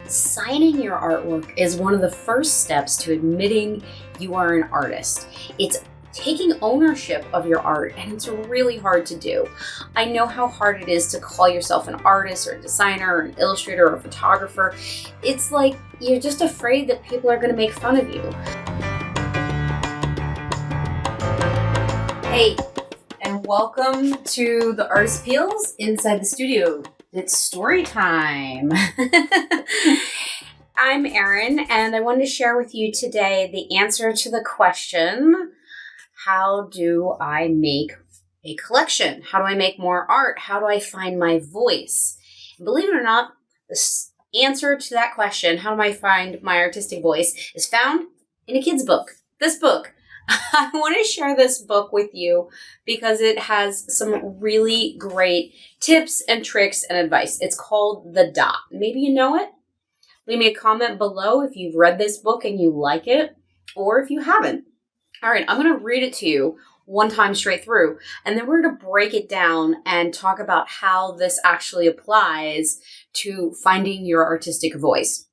Signing your artwork is one of the first steps to admitting you are an artist. It's taking ownership of your art, and it's really hard to do. I know how hard it is to call yourself an artist or a designer or an illustrator or a photographer. It's like you're just afraid that people are going to make fun of you. Hey, and welcome to the Artist Peels Inside the Studio. It's story time. I'm Erin, and I wanted to share with you today the answer to the question, how do I make a collection? How do I make more art? How do I find my voice? And believe it or not, the answer to that question, how do I find my artistic voice, is found in a kid's book. This book. I want to share this book with you because it has some really great tips and tricks and advice. It's called The Dot. Maybe you know it. Leave me a comment below if you've read this book and you like it, or if you haven't. All right, I'm going to read it to you one time straight through, and then we're going to break it down and talk about how this actually applies to finding your artistic voice.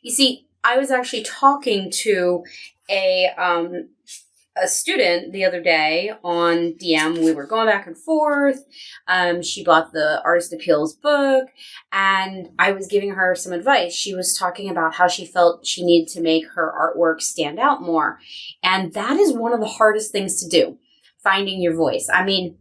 You see, I was actually talking to a student the other day on DM. We were going back and forth. She bought the Artist Appeals book, and I was giving her some advice. She was talking about how she felt she needed to make her artwork stand out more. And that is one of the hardest things to do, finding your voice. I mean,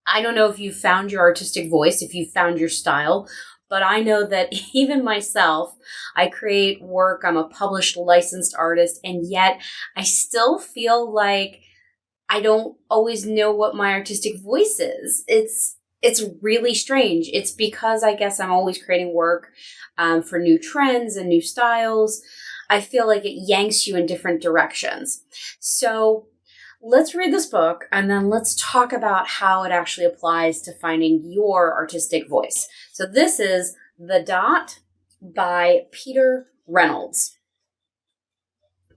I don't know if you found your artistic voice, if you found your style, but I know that even myself, I create work, I'm a published licensed artist, and yet I still feel like I don't always know what my artistic voice is. It's really strange. It's because I guess I'm always creating work for new trends and new styles. I feel like it yanks you in different directions. So let's read this book, and then let's talk about how it actually applies to finding your artistic voice. So this is The Dot by Peter Reynolds.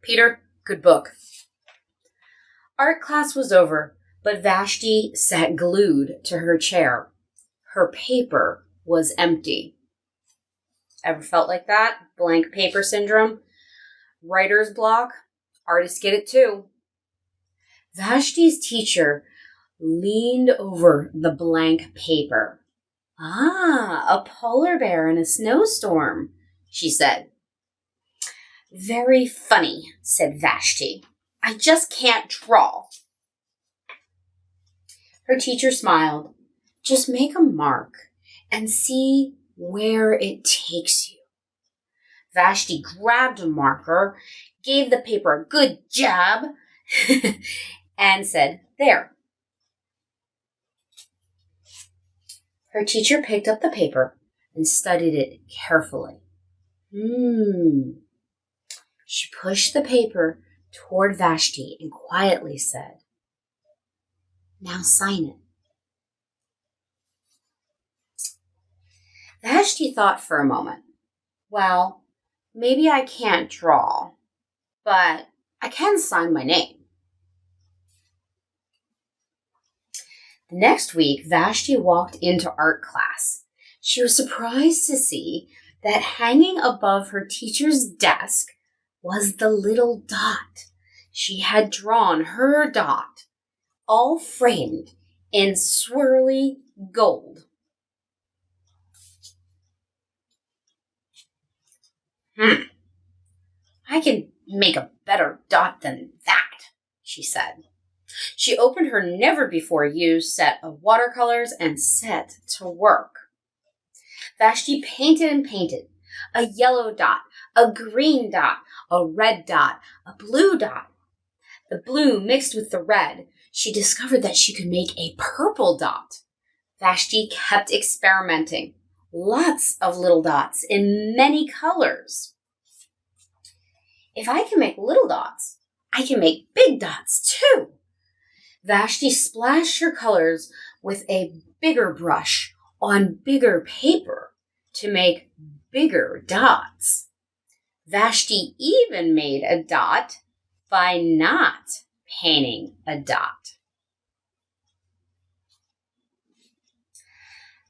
Peter, good book. Art class was over, but Vashti sat glued to her chair. Her paper was empty. Ever felt like that? Blank paper syndrome? Writer's block? Artists get it too. Vashti's teacher leaned over the blank paper. Ah, a polar bear in a snowstorm, she said. Very funny, said Vashti. I just can't draw. Her teacher smiled. Just make a mark and see where it takes you. Vashti grabbed a marker, gave the paper a good jab, and said, there. Her teacher picked up the paper and studied it carefully. She pushed the paper toward Vashti and quietly said, now sign it. Vashti thought for a moment. Well, maybe I can't draw, but I can sign my name. The next week, Vashti walked into art class. She was surprised to see that hanging above her teacher's desk was the little dot. She had drawn her dot, all framed in swirly gold. I can make a better dot than that, she said. She opened her never-before-used set of watercolors and set to work. Vashti painted and painted. A yellow dot, a green dot, a red dot, a blue dot. The blue mixed with the red. She discovered that she could make a purple dot. Vashti kept experimenting. Lots of little dots in many colors. If I can make little dots, I can make big dots too. Vashti splashed her colors with a bigger brush on bigger paper to make bigger dots. Vashti even made a dot by not painting a dot.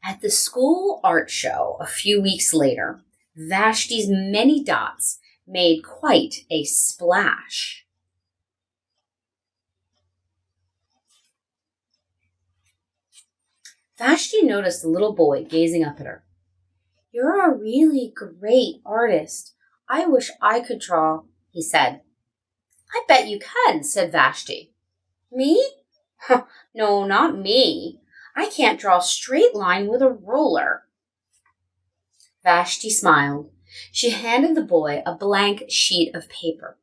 At the school art show a few weeks later, Vashti's many dots made quite a splash. Vashti noticed the little boy gazing up at her. "You're a really great artist. I wish I could draw," he said. "I bet you can," said Vashti. "Me? No, not me. I can't draw a straight line with a ruler." Vashti smiled. She handed the boy a blank sheet of paper.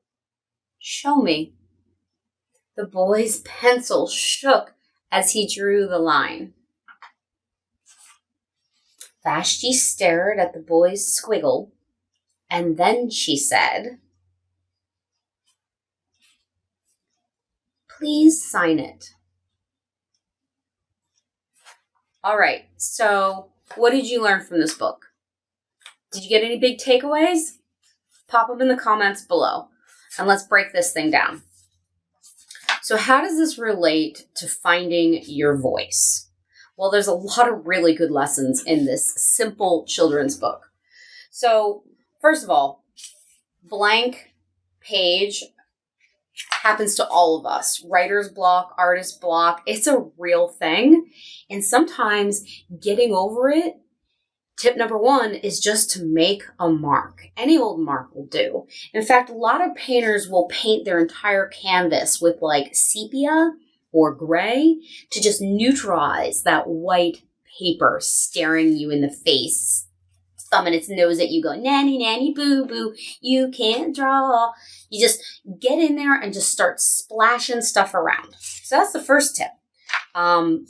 "Show me." The boy's pencil shook as he drew the line. Vashti stared at the boy's squiggle, and then she said, "Please sign it." All right, so what did you learn from this book? Did you get any big takeaways? Pop them in the comments below, and let's break this thing down. So how does this relate to finding your voice? Well, there's a lot of really good lessons in this simple children's book. So first of all, blank page happens to all of us. Writer's block, artist block, it's a real thing. And sometimes getting over it, tip number 1 is just to make a mark. Any old mark will do. In fact, a lot of painters will paint their entire canvas with like sepia or gray to just neutralize that white paper staring you in the face, thumbing its nose at you going, "Nanny, nanny, boo, boo, you can't draw." You just get in there and just start splashing stuff around. So that's the first tip.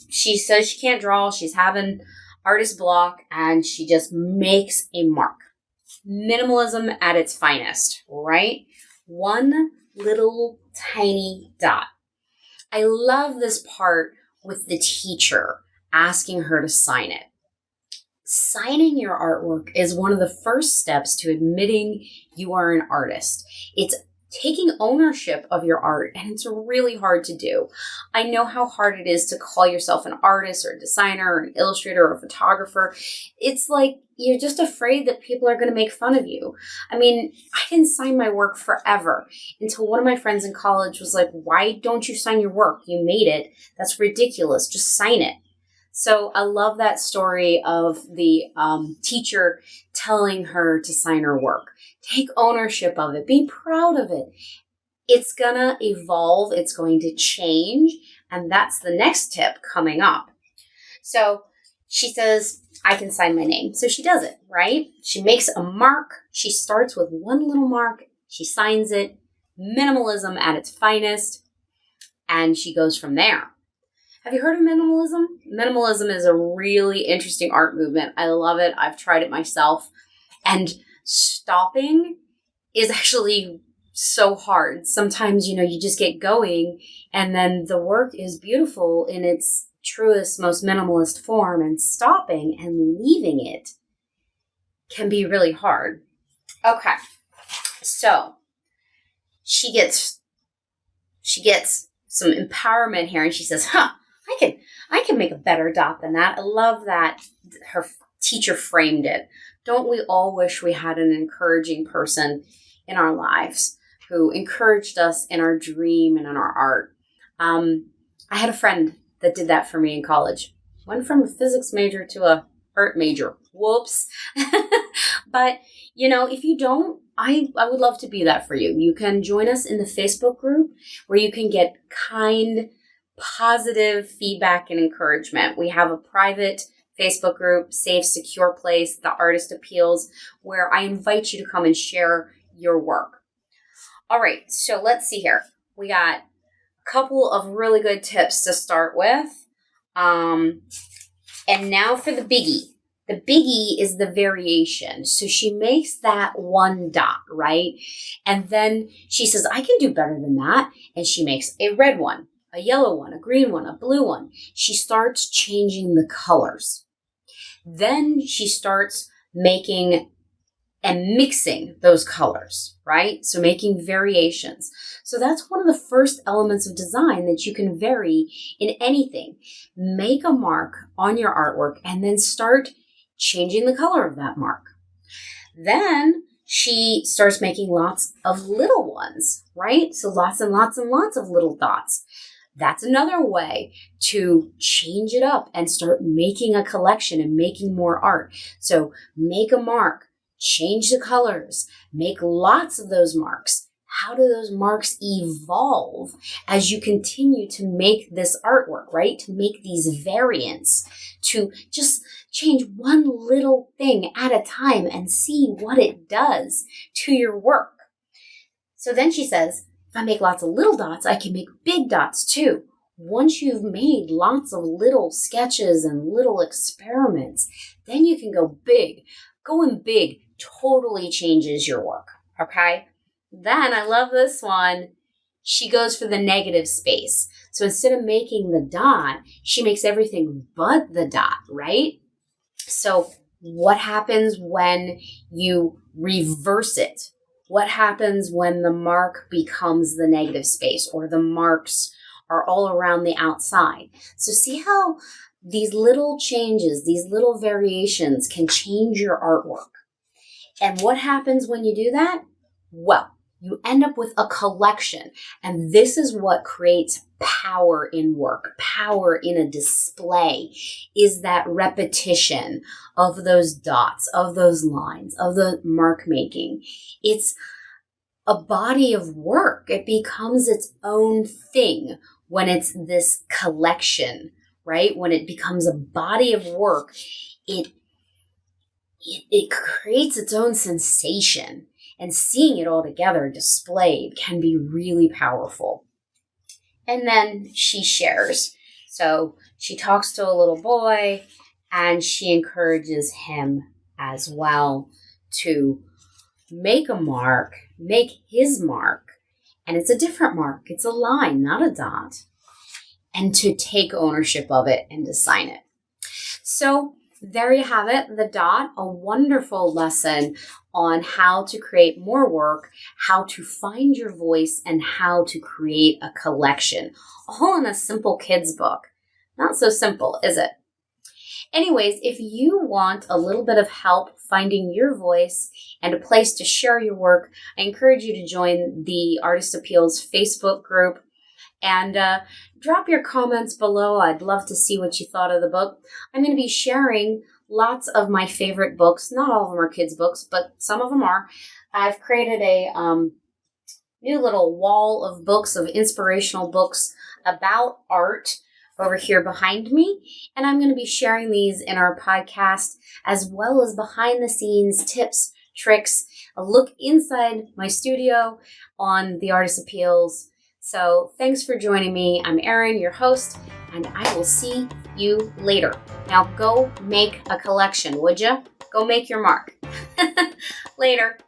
She says she can't draw. She's having artist block, and she just makes a mark. Minimalism at its finest, right? One little tiny dot. I love this part with the teacher asking her to sign it. Signing your artwork is one of the first steps to admitting you are an artist. It's taking ownership of your art, and it's really hard to do. I know how hard it is to call yourself an artist or a designer or an illustrator or a photographer. It's like you're just afraid that people are going to make fun of you. I mean, I didn't sign my work forever until one of my friends in college was like, "Why don't you sign your work? You made it. That's ridiculous. Just sign it." So I love that story of the teacher telling her to sign her work. Take ownership of it. Be proud of it. It's going to evolve. It's going to change. And that's the next tip coming up. So she says, "I can sign my name." So she does it, right? She makes a mark. She starts with one little mark. She signs it. Minimalism at its finest. And she goes from there. Have you heard of minimalism? Minimalism is a really interesting art movement. I love it. I've tried it myself. And stopping is actually so hard. Sometimes, you just get going and then the work is beautiful in its truest, most minimalist form, and stopping and leaving it can be really hard. Okay. So she gets some empowerment here, and she says, I can make a better dot than that. I love that her teacher framed it. Don't we all wish we had an encouraging person in our lives who encouraged us in our dream and in our art? I had a friend that did that for me in college. Went from a physics major to a art major. Whoops. But, if you don't, I would love to be that for you. You can join us in the Facebook group where you can get kind, positive feedback and encouragement. We have a private Facebook group, safe, secure place, The Artist Appeals, where I invite you to come and share your work. All right, so let's see here. We got a couple of really good tips to start with. And now for the biggie. The biggie is the variation. So she makes that one dot, right? And then she says, "I can do better than that." And she makes a red one, a yellow one, a green one, a blue one. She starts changing the colors. Then she starts making and mixing those colors, right? So making variations. So that's one of the first elements of design that you can vary in anything. Make a mark on your artwork and then start changing the color of that mark. Then she starts making lots of little ones, right? So lots and lots and lots of little dots. That's another way to change it up and start making a collection and making more art. So make a mark, change the colors, make lots of those marks. How do those marks evolve as you continue to make this artwork, right? To make these variants, to just change one little thing at a time and see what it does to your work. So then she says, if I make lots of little dots, I can make big dots too. Once you've made lots of little sketches and little experiments, then you can go big. Going big totally changes your work, okay? Then I love this one. She goes for the negative space. So instead of making the dot, she makes everything but the dot, right? So what happens when you reverse it? What happens when the mark becomes the negative space or the marks are all around the outside? So see how these little changes, these little variations can change your artwork. And what happens when you do that? Well, you end up with a collection. And this is what creates power in work, power in a display, is that repetition of those dots, of those lines, of the mark making. It's a body of work. It becomes its own thing when it's this collection, right? When it becomes a body of work, it creates its own sensation. And seeing it all together displayed can be really powerful. And then she shares. So she talks to a little boy and she encourages him as well to make a mark, make his mark. And it's a different mark. It's a line, not a dot. And to take ownership of it and to sign it. So there you have it, the dot, a wonderful lesson on how to create more work, how to find your voice, and how to create a collection. All in a simple kids book. Not so simple, is it? Anyways, if you want a little bit of help finding your voice and a place to share your work, I encourage you to join the Artist Appeals Facebook group. And drop your comments below. I'd love to see what you thought of the book. I'm going to be sharing lots of my favorite books. Not all of them are kids' books, but some of them are. I've created a new little wall of books, of inspirational books about art over here behind me. And I'm going to be sharing these in our podcast, as well as behind the scenes tips, tricks, a look inside my studio on the Artist Appeals. So thanks for joining me. I'm Erin, your host, and I will see you later. Now go make a collection, would you? Go make your mark. Later.